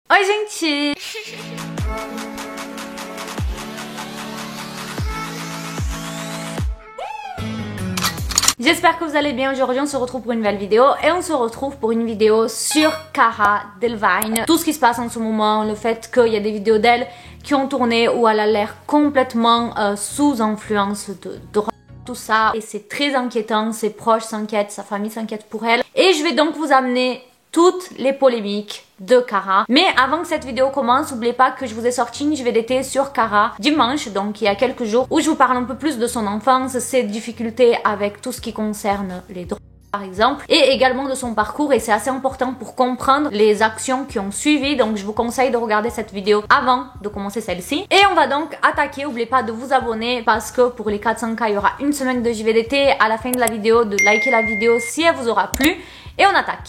Oi gente! J'espère que vous allez bien. Aujourd'hui on se retrouve pour une nouvelle vidéo et on se retrouve pour une vidéo sur Cara Delevingne. Tout ce qui se passe en ce moment, le fait qu'il y a des vidéos d'elle qui ont tourné où elle a l'air complètement sous influence de drogue. Tout ça, et c'est très inquiétant, ses proches s'inquiètent, sa famille s'inquiète pour elle. Et je vais donc vous amener toutes les polémiques de Cara. Mais avant que cette vidéo commence, n'oubliez pas que je vous ai sorti une JVDT sur Cara dimanche, donc il y a quelques jours, où je vous parle un peu plus de son enfance, ses difficultés avec tout ce qui concerne les drogues par exemple, et également de son parcours, et c'est assez important pour comprendre les actions qui ont suivi, donc je vous conseille de regarder cette vidéo avant de commencer celle-ci. Et on va donc attaquer. N'oubliez pas de vous abonner parce que pour les 400K il y aura une semaine de JVDT, à la fin de la vidéo de liker la vidéo si elle vous aura plu, et on attaque.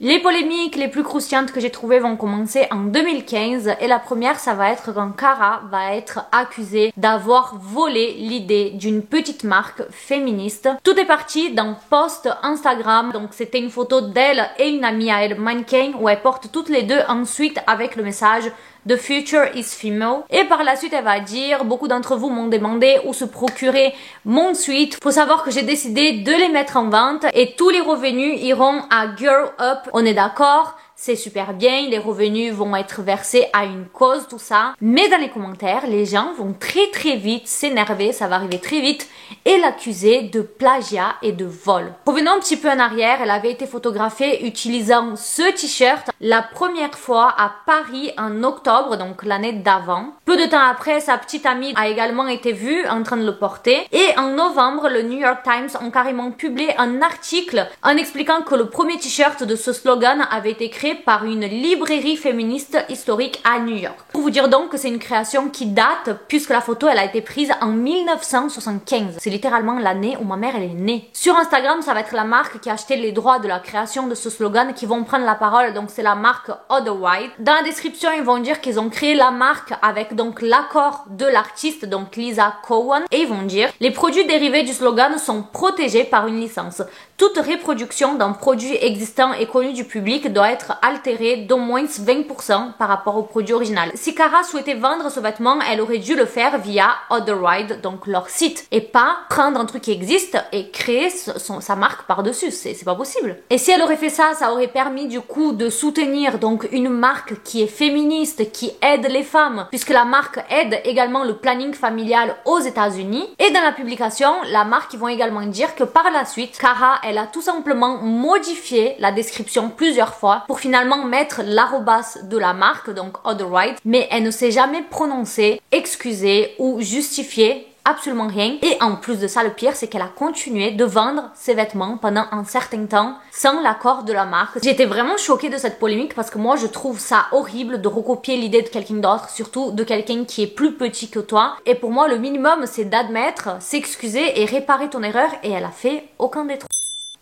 Les polémiques les plus croustillantes que j'ai trouvées vont commencer en 2015 et la première ça va être quand Cara va être accusée d'avoir volé l'idée d'une petite marque féministe. Tout est parti d'un post Instagram, donc c'était une photo d'elle et une amie à elle, Mannequin, où elles portent toutes les deux ensuite avec le message The future is female. Et par la suite, elle va dire, beaucoup d'entre vous m'ont demandé où se procurer mon suite. Faut savoir que j'ai décidé de les mettre en vente et tous les revenus iront à Girl Up. On est d'accord? C'est super bien, les revenus vont être versés à une cause, tout ça. Mais dans les commentaires, les gens vont très vite s'énerver, ça va arriver très vite, et l'accuser de plagiat et de vol. Revenons un petit peu en arrière, elle avait été photographiée utilisant ce t-shirt la première fois à Paris en octobre, donc l'année d'avant. Peu de temps après, sa petite amie a également été vue en train de le porter. Et en novembre, le New York Times ont carrément publié un article en expliquant que le premier t-shirt de ce slogan avait été créé par une librairie féministe historique à New York. Pour vous dire donc que c'est une création qui date, puisque la photo elle a été prise en 1975. C'est littéralement l'année où ma mère elle est née. Sur Instagram, ça va être la marque qui a acheté les droits de la création de ce slogan qui vont prendre la parole, donc c'est la marque Other White. Dans la description, ils vont dire qu'ils ont créé la marque avec donc l'accord de l'artiste, donc Lisa Cowan, et ils vont dire les produits dérivés du slogan sont protégés par une licence. Toute reproduction d'un produit existant et connu du public doit être altérée d'au moins 20% par rapport au produit original. Si Cara souhaitait vendre ce vêtement, elle aurait dû le faire via Other Ride, donc leur site, et pas prendre un truc qui existe et créer sa marque par-dessus. C'est pas possible. Et si elle aurait fait ça, ça aurait permis du coup de soutenir donc une marque qui est féministe, qui aide les femmes, puisque la marque aide également le planning familial aux États-Unis. Et dans la publication, la marque ils vont également dire que par la suite, Cara elle a tout simplement modifié la description plusieurs fois pour finalement mettre l'arrobas de la marque, donc Other Right, mais elle ne s'est jamais prononcée, excusée ou justifiée. Absolument rien. Et en plus de ça, le pire, c'est qu'elle a continué de vendre ses vêtements pendant un certain temps sans l'accord de la marque. J'ai été vraiment choquée de cette polémique parce que moi, je trouve ça horrible de recopier l'idée de quelqu'un d'autre, surtout de quelqu'un qui est plus petit que toi. Et pour moi, le minimum, c'est d'admettre, s'excuser et réparer ton erreur, et elle a fait aucun des trois.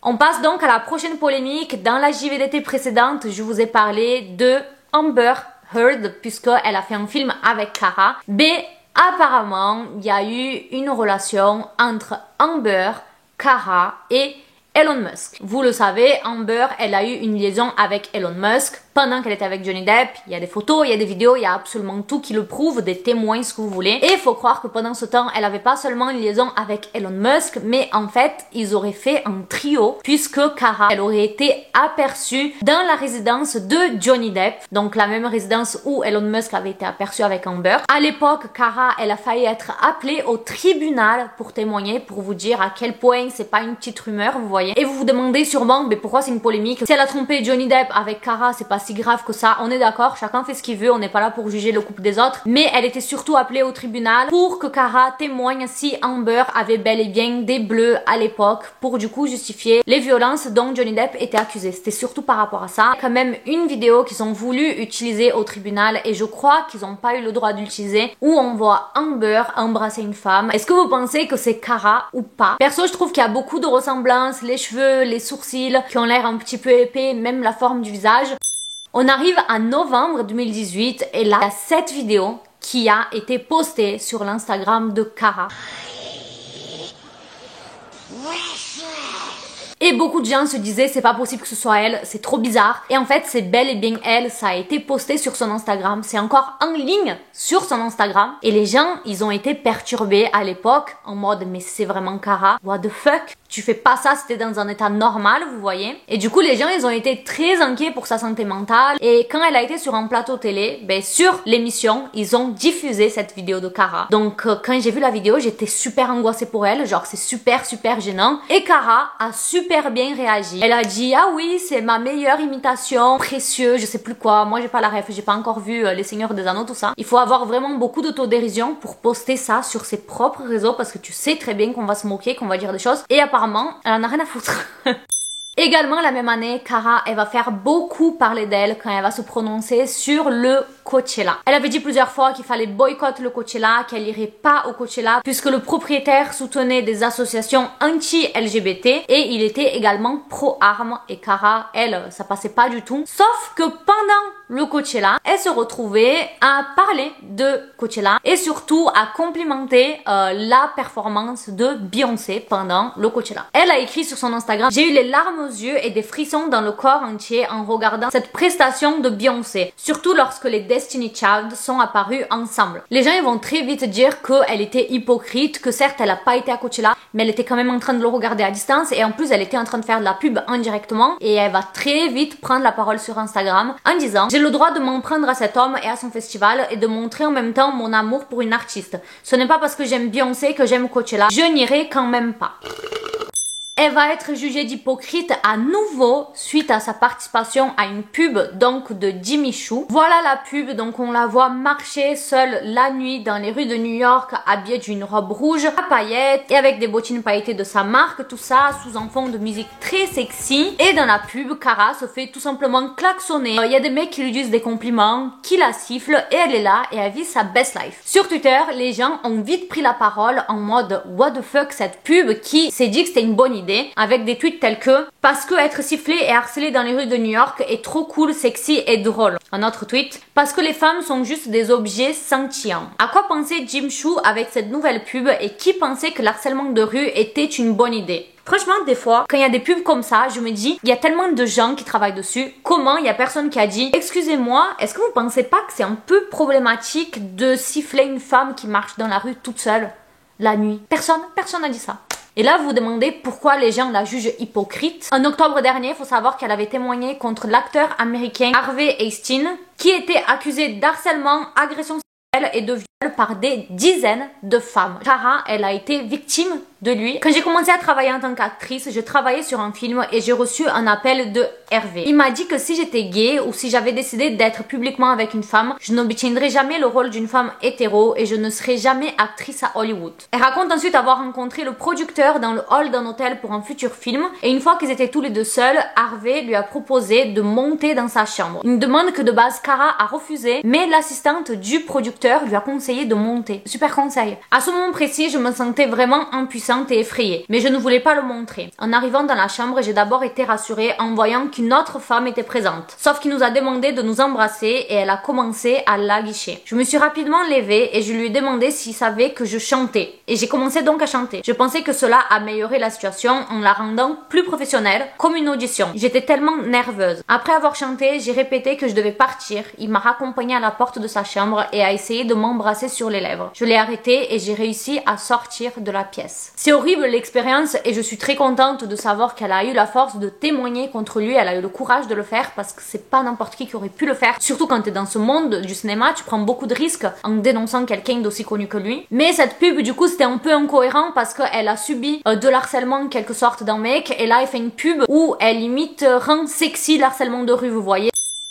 On passe donc à la prochaine polémique. Dans la JVDT précédente, je vous ai parlé de Amber Heard, puisqu'elle a fait un film avec Cara. Apparemment, il y a eu une relation entre Amber, Cara et Elon Musk. Vous le savez, Amber, elle a eu une liaison avec Elon Musk pendant qu'elle était avec Johnny Depp. Il y a des photos, il y a des vidéos, il y a absolument tout qui le prouve, des témoins, ce que vous voulez. Et il faut croire que pendant ce temps, elle avait pas seulement une liaison avec Elon Musk, mais en fait, ils auraient fait un trio, puisque Cara, elle aurait été aperçue dans la résidence de Johnny Depp, donc la même résidence où Elon Musk avait été aperçu avec Amber. À l'époque, Cara, elle a failli être appelée au tribunal pour témoigner, pour vous dire à quel point c'est pas une petite rumeur, vous voyez. Et vous vous demandez sûrement, mais pourquoi c'est une polémique? Si elle a trompé Johnny Depp avec Cara, c'est pas si grave que ça, on est d'accord, chacun fait ce qu'il veut, on n'est pas là pour juger le couple des autres, mais elle était surtout appelée au tribunal pour que Cara témoigne si Amber avait bel et bien des bleus à l'époque, pour du coup justifier les violences dont Johnny Depp était accusé. C'était surtout par rapport à ça. Il y a quand même une vidéo qu'ils ont voulu utiliser au tribunal, et je crois qu'ils n'ont pas eu le droit d'utiliser, où on voit Amber embrasser une femme. Est-ce que vous pensez que c'est Cara ou pas? Perso, je trouve qu'il y a beaucoup de ressemblances, les cheveux, les sourcils qui ont l'air un petit peu épais, même la forme du visage. On arrive à novembre 2018 et là, il y a cette vidéo qui a été postée sur l'Instagram de Cara. Et beaucoup de gens se disaient c'est pas possible que ce soit elle, c'est trop bizarre. Et en fait c'est bel et bien elle, ça a été posté sur son Instagram, c'est encore en ligne sur son Instagram. Et les gens, ils ont été perturbés à l'époque en mode mais c'est vraiment Cara, what the fuck? Tu fais pas ça, c'était dans un état normal, vous voyez. Et du coup, les gens, ils ont été très inquiets pour sa santé mentale. Et quand elle a été sur un plateau télé, ben, sur l'émission, ils ont diffusé cette vidéo de Cara. Donc, quand j'ai vu la vidéo, j'étais super angoissée pour elle. Genre, c'est super, super gênant. Et Cara a super bien réagi. Elle a dit, ah oui, c'est ma meilleure imitation, précieux, je sais plus quoi. Moi, j'ai pas la ref, j'ai pas encore vu Les Seigneurs des Anneaux, tout ça. Il faut avoir vraiment beaucoup d'autodérision pour poster ça sur ses propres réseaux parce que tu sais très bien qu'on va se moquer, qu'on va dire des choses. Et apparemment, elle en a rien à foutre. Également la même année, Cara, elle va faire beaucoup parler d'elle quand elle va se prononcer sur le Coachella. Elle avait dit plusieurs fois qu'il fallait boycotter le Coachella, qu'elle irait pas au Coachella puisque le propriétaire soutenait des associations anti-LGBT et il était également pro-armes et Cara, elle, ça passait pas du tout. Sauf que pendant le Coachella, elle se retrouvait à parler de Coachella et surtout à complimenter la performance de Beyoncé pendant le Coachella. Elle a écrit sur son Instagram: j'ai eu les larmes aux yeux et des frissons dans le corps entier en regardant cette prestation de Beyoncé, surtout lorsque les Destiny Child sont apparus ensemble. Les gens ils vont très vite dire qu'elle était hypocrite, que certes elle a pas été à Coachella, mais elle était quand même en train de le regarder à distance et en plus elle était en train de faire de la pub indirectement et elle va très vite prendre la parole sur Instagram en disant: j'ai le droit de m'en prendre à cet homme et à son festival et de montrer en même temps mon amour pour une artiste. Ce n'est pas parce que j'aime Beyoncé que j'aime Coachella, je n'irai quand même pas. Elle va être jugée d'hypocrite à nouveau suite à sa participation à une pub donc de Jimmy Choo. Voilà la pub, donc on la voit marcher seule la nuit dans les rues de New York habillée d'une robe rouge à paillettes et avec des bottines pailletées de sa marque, tout ça sous un fond de musique très sexy. Et dans la pub, Cara se fait tout simplement klaxonner. Il y a des mecs qui lui disent des compliments, qui la sifflent et elle est là et elle vit sa best life. Sur Twitter, les gens ont vite pris la parole en mode what the fuck cette pub qui s'est dit que c'était une bonne idée, avec des tweets tels que: parce que être sifflé et harcelé dans les rues de New York est trop cool, sexy et drôle. Un autre tweet: parce que les femmes sont juste des objets sentillants. À quoi pensait Jim Choo avec cette nouvelle pub et qui pensait que l'harcèlement de rue était une bonne idée? Franchement, des fois, quand il y a des pubs comme ça, je me dis, il y a tellement de gens qui travaillent dessus, comment il y a personne qui a dit: excusez-moi, est-ce que vous pensez pas que c'est un peu problématique de siffler une femme qui marche dans la rue toute seule la nuit? Personne n'a dit ça. Et là, vous vous demandez pourquoi les gens la jugent hypocrite. En octobre dernier, il faut savoir qu'elle avait témoigné contre l'acteur américain Harvey Weinstein, qui était accusé d'harcèlement, agression sexuelle et de viol par des dizaines de femmes. Cara, elle a été victime de lui. Quand j'ai commencé à travailler en tant qu'actrice, je travaillais sur un film et j'ai reçu un appel de Hervé. Il m'a dit que si j'étais gay ou si j'avais décidé d'être publiquement avec une femme, je n'obtiendrais jamais le rôle d'une femme hétéro et je ne serais jamais actrice à Hollywood. Elle raconte ensuite avoir rencontré le producteur dans le hall d'un hôtel pour un futur film et une fois qu'ils étaient tous les deux seuls, Harvey lui a proposé de monter dans sa chambre. Une demande que de base Cara a refusée, mais l'assistante du producteur lui a conseillé de monter. Super conseil. À ce moment précis, je me sentais vraiment impuissante et effrayée, mais je ne voulais pas le montrer. En arrivant dans la chambre, j'ai d'abord été rassurée en voyant qu'une autre femme était présente. Sauf qu'il nous a demandé de nous embrasser et elle a commencé à l'aguicher. Je me suis rapidement levée et je lui ai demandé s'il savait que je chantais. Et j'ai commencé donc à chanter. Je pensais que cela améliorait la situation en la rendant plus professionnelle, comme une audition. J'étais tellement nerveuse. Après avoir chanté, j'ai répété que je devais partir. Il m'a raccompagnée à la porte de sa chambre et a essayé de m'embrasser sur les lèvres. Je l'ai arrêté et j'ai réussi à sortir de la pièce. C'est horrible l'expérience et je suis très contente de savoir qu'elle a eu la force de témoigner contre lui, elle a eu le courage de le faire parce que c'est pas n'importe qui aurait pu le faire. Surtout quand t'es dans ce monde du cinéma, tu prends beaucoup de risques en dénonçant quelqu'un d'aussi connu que lui. Mais cette pub du coup c'était un peu incohérent parce qu'elle a subi de l'harcèlement en quelque sorte d'un mec et là elle fait une pub où elle limite rend sexy l'harcèlement de rue, vous voyez.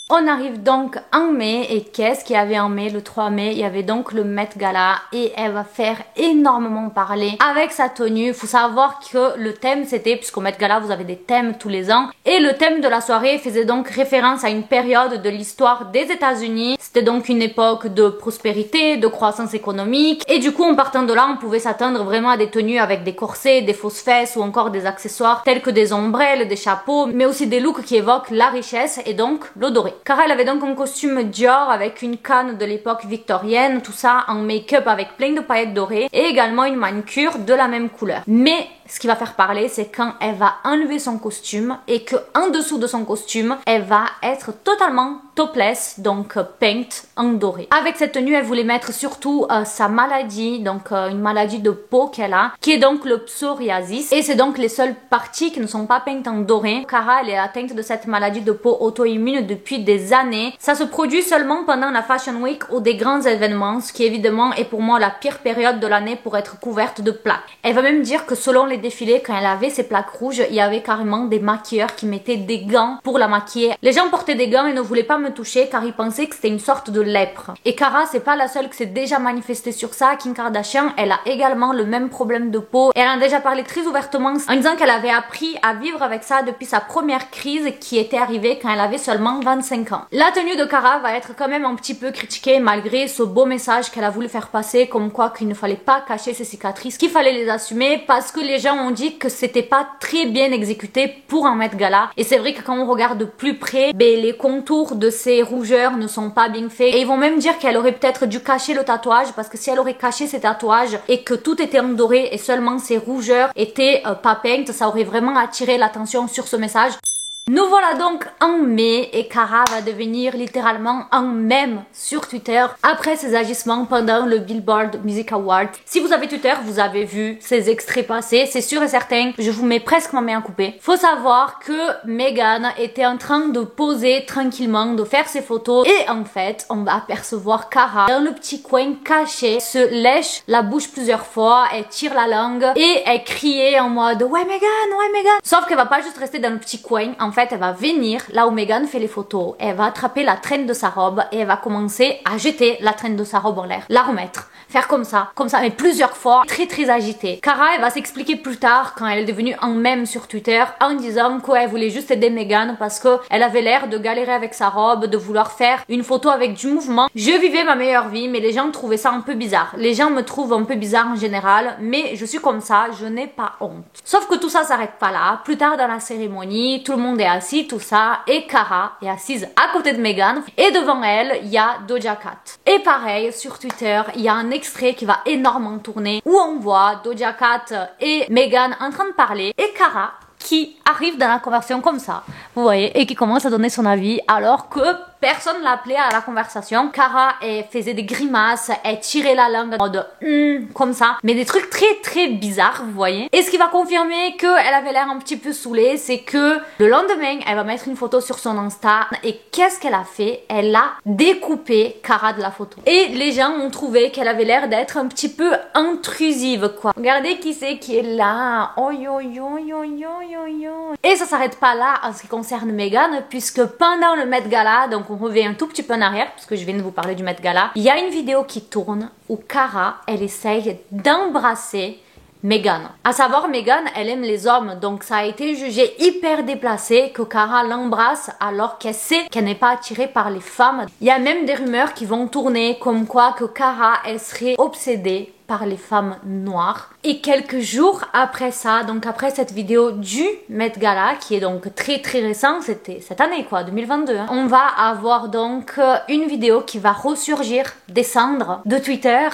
On arrive donc en mai et qu'est-ce qu'il y avait en mai? Le 3 mai, il y avait donc le Met Gala et elle va faire énormément parler avec sa tenue. Faut savoir que le thème c'était, puisqu'au Met Gala vous avez des thèmes tous les ans, et le thème de la soirée faisait donc référence à une période de l'histoire des États-Unis. C'était donc une époque de prospérité, de croissance économique et du coup en partant de là on pouvait s'attendre vraiment à des tenues avec des corsets, des fausses fesses ou encore des accessoires tels que des ombrelles, des chapeaux, mais aussi des looks qui évoquent la richesse et donc l'odoré. Cara elle avait donc un costume Dior avec une canne de l'époque victorienne, tout ça en make-up avec plein de paillettes dorées et également une manucure de la même couleur. Mais ce qui va faire parler, c'est quand elle va enlever son costume et que en dessous de son costume, elle va être totalement topless, donc paint en doré. Avec cette tenue, elle voulait mettre surtout sa maladie, donc une maladie de peau qu'elle a, qui est donc le psoriasis. Et c'est donc les seules parties qui ne sont pas peintes en doré. Cara, elle est atteinte de cette maladie de peau auto-immune depuis des années. Ça se produit seulement pendant la Fashion Week ou des grands événements, ce qui évidemment est pour moi la pire période de l'année pour être couverte de plaques. Elle va même dire que selon les défilés, quand elle avait ses plaques rouges, il y avait carrément des maquilleurs qui mettaient des gants pour la maquiller. Les gens portaient des gants et ne voulaient pas me toucher car ils pensaient que c'était une sorte de lèpre. Et Cara, c'est pas la seule qui s'est déjà manifestée sur ça. Kim Kardashian, elle a également le même problème de peau. Et elle en a déjà parlé très ouvertement en disant qu'elle avait appris à vivre avec ça depuis sa première crise qui était arrivée quand elle avait seulement 25 ans. La tenue de Cara va être quand même un petit peu critiquée malgré ce beau message qu'elle a voulu faire passer, comme quoi qu'il ne fallait pas cacher ses cicatrices, qu'il fallait les assumer parce que les gens ont dit que c'était pas très bien exécuté pour un Met Gala. Et c'est vrai que quand on regarde de plus près, les contours de ces rougeurs ne sont pas bien faits. Et ils vont même dire qu'elle aurait peut-être dû cacher le tatouage parce que si elle aurait caché ses tatouages et que tout était en doré et seulement ses rougeurs étaient pas peintes, ça aurait vraiment attiré l'attention sur ce message. Nous voilà donc en mai et Cara va devenir littéralement un mème sur Twitter après ses agissements pendant le Billboard Music Award. Si vous avez Twitter, vous avez vu ces extraits passer, c'est sûr et certain, je vous mets presque ma main à couper. Faut savoir que Meghan était en train de poser tranquillement, de faire ses photos et en fait, on va apercevoir Cara dans le petit coin caché, se lèche la bouche plusieurs fois, elle tire la langue et elle criait en mode ouais Meghan, ouais Meghan. Sauf qu'elle va pas juste rester dans le petit coin, en fait elle va venir là où Meghan fait les photos, elle va attraper la traîne de sa robe et elle va commencer à jeter la traîne de sa robe en l'air, la remettre, faire comme ça, mais plusieurs fois, très agitée. Cara, elle va s'expliquer plus tard quand elle est devenue un mème sur Twitter en disant qu'elle voulait juste aider Meghan parce que elle avait l'air de galérer avec sa robe, de vouloir faire une photo avec du mouvement. Je vivais ma meilleure vie mais les gens trouvaient ça un peu bizarre. Les gens me trouvent un peu bizarre en général mais je suis comme ça, je n'ai pas honte. Sauf que tout ça s'arrête pas là. Plus tard dans la cérémonie, tout le monde est assis, tout ça, et Cara est assise à côté de Meghan et devant elle il y a Doja Cat. Et pareil sur Twitter il y a un extrait qui va énormément tourner où on voit Doja Cat et Meghan en train de parler et Cara qui arrive dans la conversation comme ça, vous voyez, et qui commence à donner son avis alors que personne l'a appelé à la conversation. Cara, elle faisait des grimaces, elle tirait la langue en mode comme ça, mais des trucs très bizarres, vous voyez. Et ce qui va confirmer qu'elle avait l'air un petit peu saoulée, c'est que le lendemain, elle va mettre une photo sur son Insta et qu'est-ce qu'elle a fait? Elle a découpé Cara de la photo. Et les gens ont trouvé qu'elle avait l'air d'être un petit peu intrusive, quoi. Regardez qui c'est qui est là. Oh yo yo yo yo yo yo. Et ça s'arrête pas là en ce qui concerne Meghan, puisque pendant le Met Gala, donc on revient un tout petit peu en arrière, puisque je viens de vous parler du Met Gala, il y a une vidéo qui tourne où Cara, elle essaye d'embrasser Meghan. À savoir, Meghan, elle aime les hommes, donc ça a été jugé hyper déplacé que Cara l'embrasse alors qu'elle sait qu'elle n'est pas attirée par les femmes. Il y a même des rumeurs qui vont tourner comme quoi que Cara, elle serait obsédée par les femmes noires. Et quelques jours après ça, donc après cette vidéo du Met Gala, qui est donc très récent, c'était cette année quoi, 2022, on va avoir donc une vidéo qui va ressurgir des cendres de Twitter.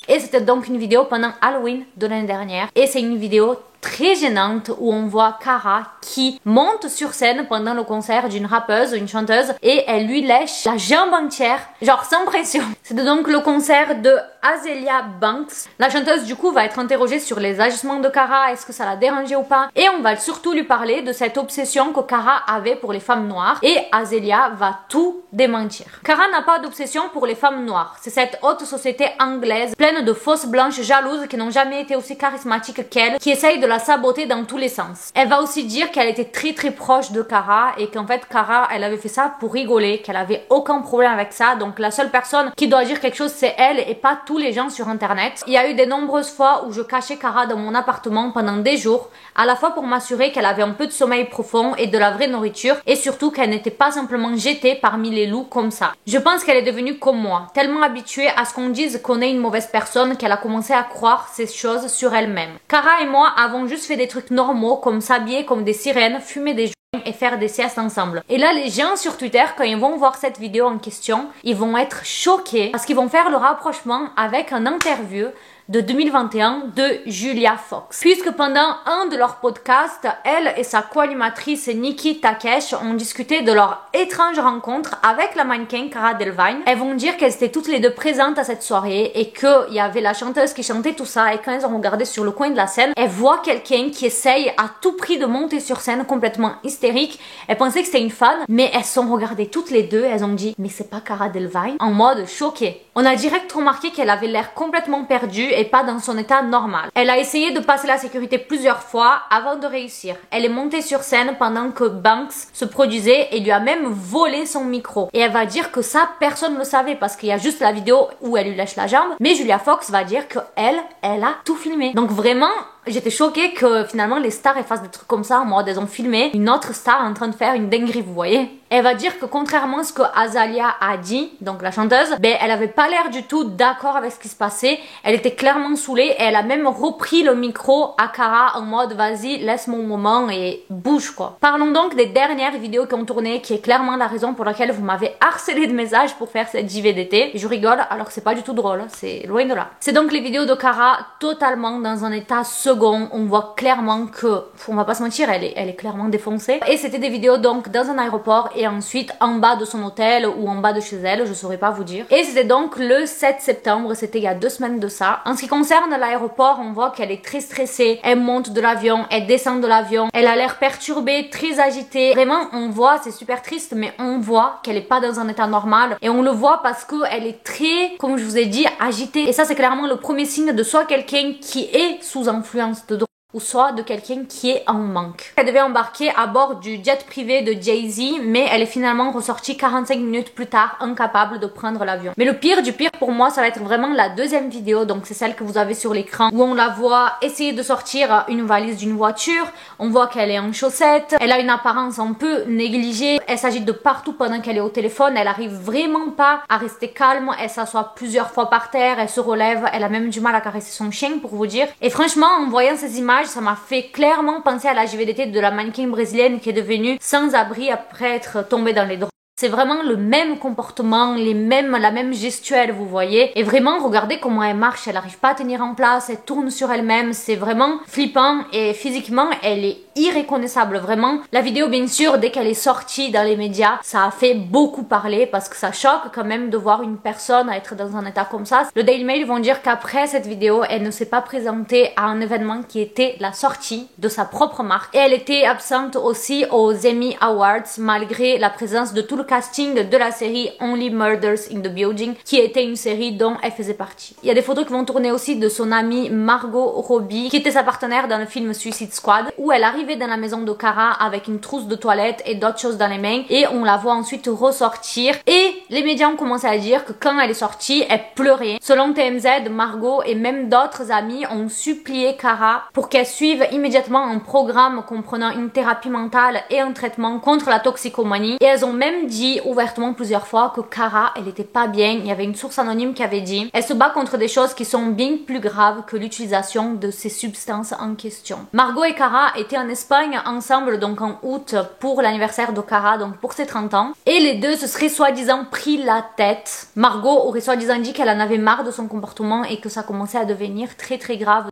Et c'était donc une vidéo pendant Halloween de l'année dernière. Et c'est une vidéo très gênante où on voit Cara qui monte sur scène pendant le concert d'une rappeuse, une chanteuse, et elle lui lèche la jambe entière, genre sans pression. C'était donc le concert de Azealia Banks. La chanteuse du coup va être interrogée sur les agissements de Cara, est-ce que ça l'a dérangé ou pas, et on va surtout lui parler de cette obsession que Cara avait pour les femmes noires, et Azealia va tout démentir. Cara n'a pas d'obsession pour les femmes noires, c'est cette haute société anglaise pleine de fausses blanches jalouses qui n'ont jamais été aussi charismatiques qu'elle, qui essayent de la saboter dans tous les sens. Elle va aussi dire qu'elle était très proche de Cara et qu'en fait Cara elle avait fait ça pour rigoler, qu'elle avait aucun problème avec ça, donc la seule personne qui doit dire quelque chose c'est elle et pas tous les gens sur internet. Il y a eu de nombreuses fois où je cachais Cara dans mon appartement pendant des jours, à la fois pour m'assurer qu'elle avait un peu de sommeil profond et de la vraie nourriture et surtout qu'elle n'était pas simplement jetée parmi les loups comme ça. Je pense qu'elle est devenue comme moi, tellement habituée à ce qu'on dise qu'on est une mauvaise personne qu'elle a commencé à croire ces choses sur elle-même. Cara et moi avons juste fait des trucs normaux comme s'habiller comme des sirènes, fumer des joints et faire des siestes ensemble. Et là les gens sur Twitter quand ils vont voir cette vidéo en question, ils vont être choqués parce qu'ils vont faire le rapprochement avec une interview de 2021 de Julia Fox. Puisque pendant un de leurs podcasts, elle et sa co-animatrice Nikki Takesh ont discuté de leur étrange rencontre avec la mannequin Cara Delevingne. Elles vont dire qu'elles étaient toutes les deux présentes à cette soirée et qu'il y avait la chanteuse qui chantait tout ça, et quand elles ont regardé sur le coin de la scène, elles voient quelqu'un qui essaye à tout prix de monter sur scène complètement hystérique. Elles pensaient que c'était une fan, mais elles se sont regardées toutes les deux, elles ont dit mais c'est pas Cara Delevingne, en mode choquée. On a direct remarqué qu'elle avait l'air complètement perdue et pas dans son état normal. Elle a essayé de passer la sécurité plusieurs fois avant de réussir. Elle est montée sur scène pendant que Banks se produisait et lui a même volé son micro. Et elle va dire que ça, personne ne le savait parce qu'il y a juste la vidéo où elle lui lèche la jambe. Mais Julia Fox va dire que elle a tout filmé. Donc vraiment, j'étais choquée que finalement les stars fassent des trucs comme ça en mode elles ont filmé une autre star en train de faire une dinguerie, vous voyez. Elle va dire que contrairement à ce que Azalia a dit, donc la chanteuse, elle avait pas l'air du tout d'accord avec ce qui se passait. Elle était clairement saoulée et elle a même repris le micro à Cara en mode vas-y, laisse mon moment et bouge quoi. Parlons donc des dernières vidéos qui ont tourné, qui est clairement la raison pour laquelle vous m'avez harcelé de messages pour faire cette JVDT. Et je rigole alors que c'est pas du tout drôle, c'est loin de là. C'est donc les vidéos de Cara totalement dans un état second. On voit clairement que, on va pas se mentir, elle est clairement défoncée. Et c'était des vidéos donc dans un aéroport et ensuite en bas de son hôtel ou en bas de chez elle, je saurais pas vous dire. Et c'était donc le 7 septembre, c'était il y a 2 semaines de ça. En ce qui concerne l'aéroport, on voit qu'elle est très stressée, elle monte de l'avion, elle descend de l'avion, elle a l'air perturbée, très agitée. Vraiment, on voit, c'est super triste, mais on voit qu'elle est pas dans un état normal. Et on le voit parce qu'elle est très, comme je vous ai dit, agitée. Et ça, c'est clairement le premier signe de soit quelqu'un qui est sous influence de drogue, ou soit de quelqu'un qui est en manque. Elle devait embarquer à bord du jet privé de Jay-Z, mais elle est finalement ressortie 45 minutes plus tard, incapable de prendre l'avion. Mais le pire du pire pour moi, ça va être vraiment la deuxième vidéo, donc c'est celle que vous avez sur l'écran, où on la voit essayer de sortir une valise d'une voiture. On voit qu'elle est en chaussettes, elle a une apparence un peu négligée, elle s'agite de partout pendant qu'elle est au téléphone, elle arrive vraiment pas à rester calme, elle s'assoit plusieurs fois par terre, elle se relève, elle a même du mal à caresser son chien pour vous dire. Et franchement, en voyant ces images, ça m'a fait clairement penser à la JVDT de la mannequin brésilienne qui est devenue sans abri après être tombée dans les drogues. C'est vraiment le même comportement, la même gestuelle, vous voyez. Et vraiment, regardez comment elle marche, elle n'arrive pas à tenir en place, elle tourne sur elle-même, c'est vraiment flippant et physiquement, elle est irréconnaissable, vraiment. La vidéo, bien sûr, dès qu'elle est sortie dans les médias, ça a fait beaucoup parler parce que ça choque quand même de voir une personne être dans un état comme ça. Le Daily Mail vont dire qu'après cette vidéo, elle ne s'est pas présentée à un événement qui était la sortie de sa propre marque. Et elle était absente aussi aux Emmy Awards malgré la présence de tout le casting de la série Only Murders in the Building, qui était une série dont elle faisait partie. Il y a des photos qui vont tourner aussi de son amie Margot Robbie, qui était sa partenaire dans le film Suicide Squad, où elle arrivait dans la maison de Cara avec une trousse de toilette et d'autres choses dans les mains, et on la voit ensuite ressortir. Et les médias ont commencé à dire que quand elle est sortie, elle pleurait. Selon TMZ, Margot et même d'autres amis ont supplié Cara pour qu'elle suive immédiatement un programme comprenant une thérapie mentale et un traitement contre la toxicomanie. Et elles ont même dit ouvertement plusieurs fois que Cara, elle était pas bien. Il y avait une source anonyme qui avait dit elle se bat contre des choses qui sont bien plus graves que l'utilisation de ces substances en question. Margot et Cara étaient en Espagne ensemble donc en août pour l'anniversaire de Cara, donc pour ses 30 ans, et les deux se seraient soi-disant pris la tête. Margot aurait soi-disant dit qu'elle en avait marre de son comportement et que ça commençait à devenir très très grave.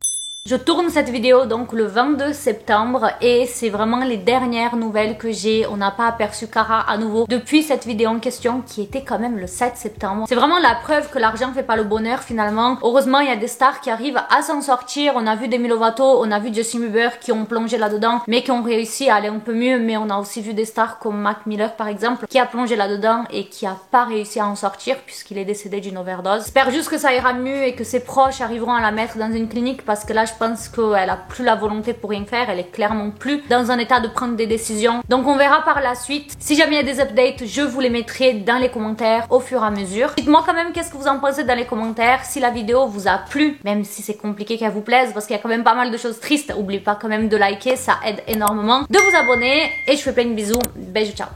Je tourne cette vidéo donc le 22 septembre et c'est vraiment les dernières nouvelles que j'ai. On n'a pas aperçu Cara à nouveau depuis cette vidéo en question qui était quand même le 7 septembre. C'est vraiment la preuve que l'argent fait pas le bonheur finalement. Heureusement, il y a des stars qui arrivent à s'en sortir. On a vu Demi Lovato, on a vu Justin Bieber qui ont plongé là-dedans mais qui ont réussi à aller un peu mieux. Mais on a aussi vu des stars comme Mac Miller par exemple qui a plongé là-dedans et qui a pas réussi à en sortir puisqu'il est décédé d'une overdose. J'espère juste que ça ira mieux et que ses proches arriveront à la mettre dans une clinique parce que là je pense qu'elle a plus la volonté pour rien faire, elle est clairement plus dans un état de prendre des décisions. Donc on verra par la suite. Si jamais il y a des updates, je vous les mettrai dans les commentaires au fur et à mesure. Dites-moi quand même qu'est-ce que vous en pensez dans les commentaires, si la vidéo vous a plu, même si c'est compliqué qu'elle vous plaise parce qu'il y a quand même pas mal de choses tristes. N'oubliez pas quand même de liker, ça aide énormément, de vous abonner et je fais plein de bisous. Bisous, ciao.